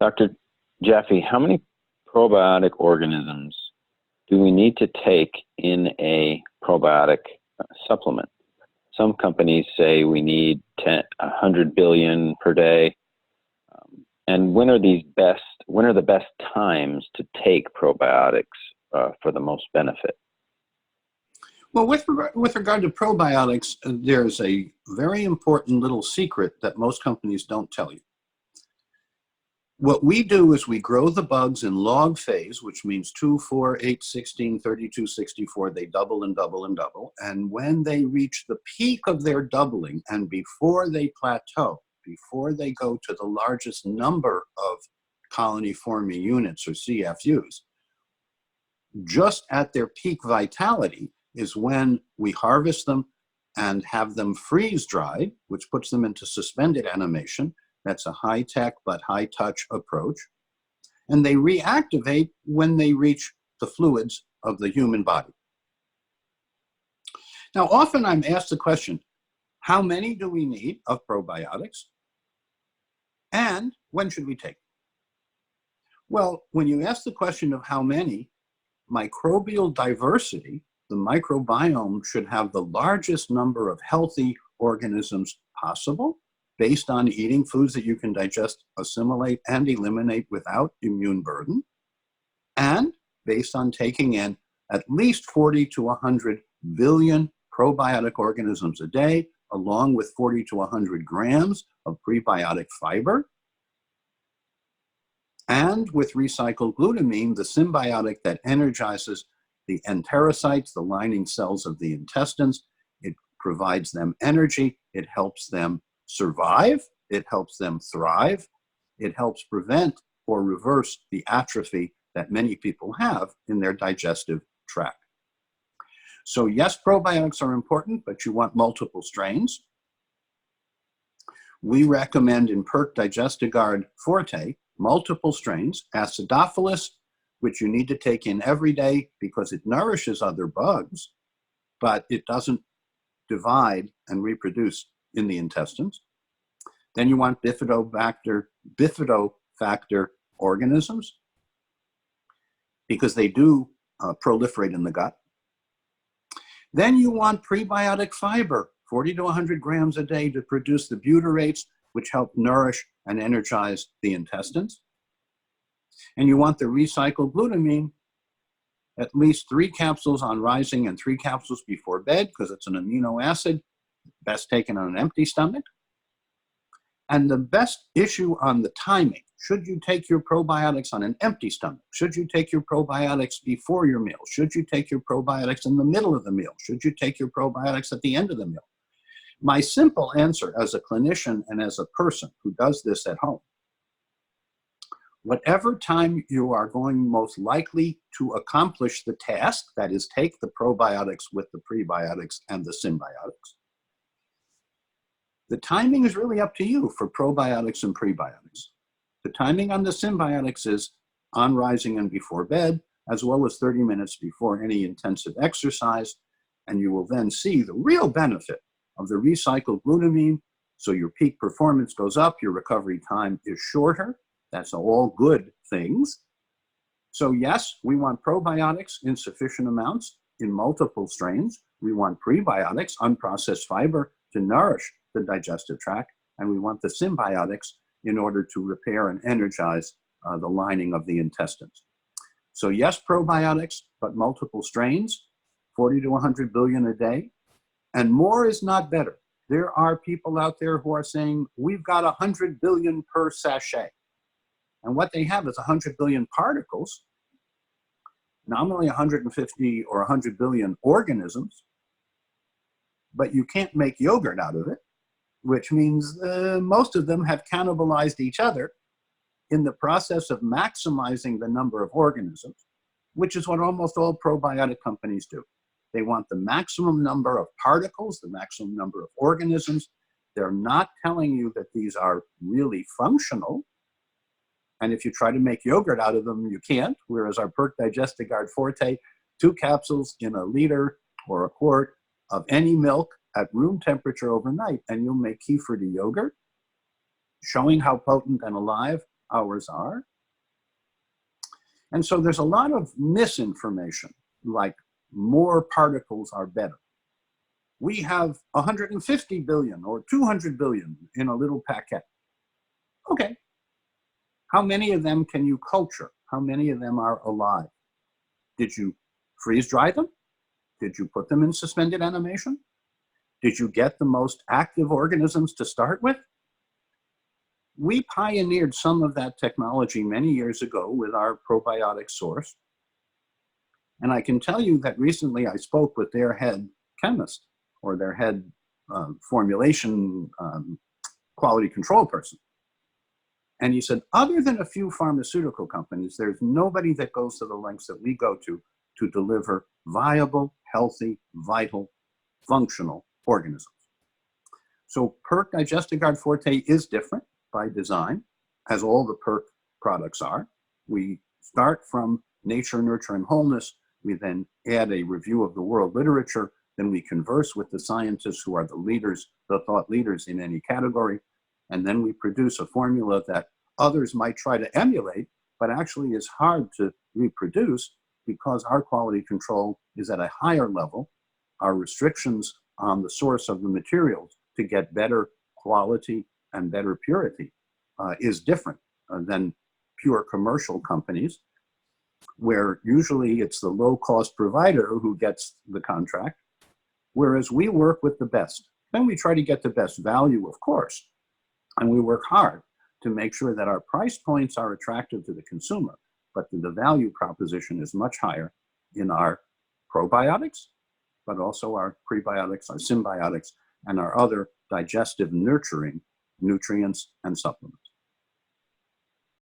Dr. Jaffe, how many probiotic organisms do we need to take in a probiotic supplement? Some companies say we need 100 billion per day. And when are the best times to take probiotics for the most benefit? Well, with regard to probiotics, there's a very important little secret that most companies don't tell you. What we do is we grow the bugs in log phase, which means 2, 4, 8, 16, 32, 64. They double and double and double. And when they reach the peak of their doubling and before they plateau, before they go to the largest number of colony forming units or CFUs, just at their peak vitality is when we harvest them and have them freeze dried, which puts them into suspended animation. That's a high-tech but high-touch approach. And they reactivate when they reach the fluids of the human body. Now, often I'm asked the question, how many do we need of probiotics? And when should we take them? Well, when you ask the question of how many, microbial diversity, the microbiome should have the largest number of healthy organisms possible, based on eating foods that you can digest, assimilate, and eliminate without immune burden, and based on taking in at least 40 to 100 billion probiotic organisms a day, along with 40 to 100 grams of prebiotic fiber, and with recycled glutamine, the symbiotic that energizes the enterocytes, the lining cells of the intestines. It provides them energy, it helps them survive, it helps them thrive, it helps prevent or reverse the atrophy that many people have in their digestive tract. So yes, probiotics are important, but you want multiple strains. We recommend in PERK Digestiguard Forte multiple strains, acidophilus, which you need to take in every day because it nourishes other bugs, but it doesn't divide and reproduce in the intestines. Then you want bifidobacter organisms because they do proliferate in the gut. Then you want prebiotic fiber, 40 to 100 grams a day to produce the butyrates, which help nourish and energize the intestines. And you want the recycled glutamine, at least 3 capsules on rising and 3 capsules before bed, because it's an amino acid, best taken on an empty stomach. And the best issue on the timing, should you take your probiotics on an empty stomach? Should you take your probiotics before your meal? Should you take your probiotics in the middle of the meal? Should you take your probiotics at the end of the meal? My simple answer as a clinician and as a person who does this at home, whatever time you are going most likely to accomplish the task, that is, take the probiotics with the prebiotics and the symbiotics, the timing is really up to you for probiotics and prebiotics. The timing on the symbiotics is on rising and before bed, as well as 30 minutes before any intensive exercise, and you will then see the real benefit of the recycled glutamine, so your peak performance goes up, your recovery time is shorter. That's all good things. So yes, we want probiotics in sufficient amounts in multiple strains. We want prebiotics, unprocessed fiber, to nourish the digestive tract, and we want the symbiotics in order to repair and energize the lining of the intestines. So yes, probiotics, but multiple strains, 40 to 100 billion a day. And more is not better. There are people out there who are saying, we've got 100 billion per sachet. And what they have is 100 billion particles, nominally 150 or 100 billion organisms, but you can't make yogurt out of it, which means most of them have cannibalized each other in the process of maximizing the number of organisms, which is what almost all probiotic companies do. They want the maximum number of particles, the maximum number of organisms. They're not telling you that these are really functional. And if you try to make yogurt out of them, you can't. Whereas our PERK Digestiguard Forte, 2 capsules in a liter or a quart of any milk at room temperature overnight, and you'll make kefir yogurt, showing how potent and alive ours are. And so there's a lot of misinformation, like more particles are better. We have 150 billion or 200 billion in a little packet. Okay. How many of them can you culture? How many of them are alive? Did you freeze dry them? Did you put them in suspended animation? Did you get the most active organisms to start with? We pioneered some of that technology many years ago with our probiotic source. And I can tell you that recently I spoke with their head chemist or their head formulation quality control person. And he said, other than a few pharmaceutical companies, there's nobody that goes to the lengths that we go to deliver viable, healthy, vital, functional organisms. So PERC Digestiguard Forte is different by design, as all the PERC products are. We start from nature, nurture, and wholeness. We then add a review of the world literature. Then we converse with the scientists who are the leaders, the thought leaders in any category. And then we produce a formula that others might try to emulate, but actually is hard to reproduce because our quality control is at a higher level. Our restrictions on the source of the materials to get better quality and better purity is different than pure commercial companies, where usually it's the low-cost provider who gets the contract, whereas we work with the best. Then we try to get the best value, of course, and we work hard to make sure that our price points are attractive to the consumer, but the value proposition is much higher in our probiotics, but also our prebiotics, our symbiotics, and our other digestive nurturing nutrients and supplements.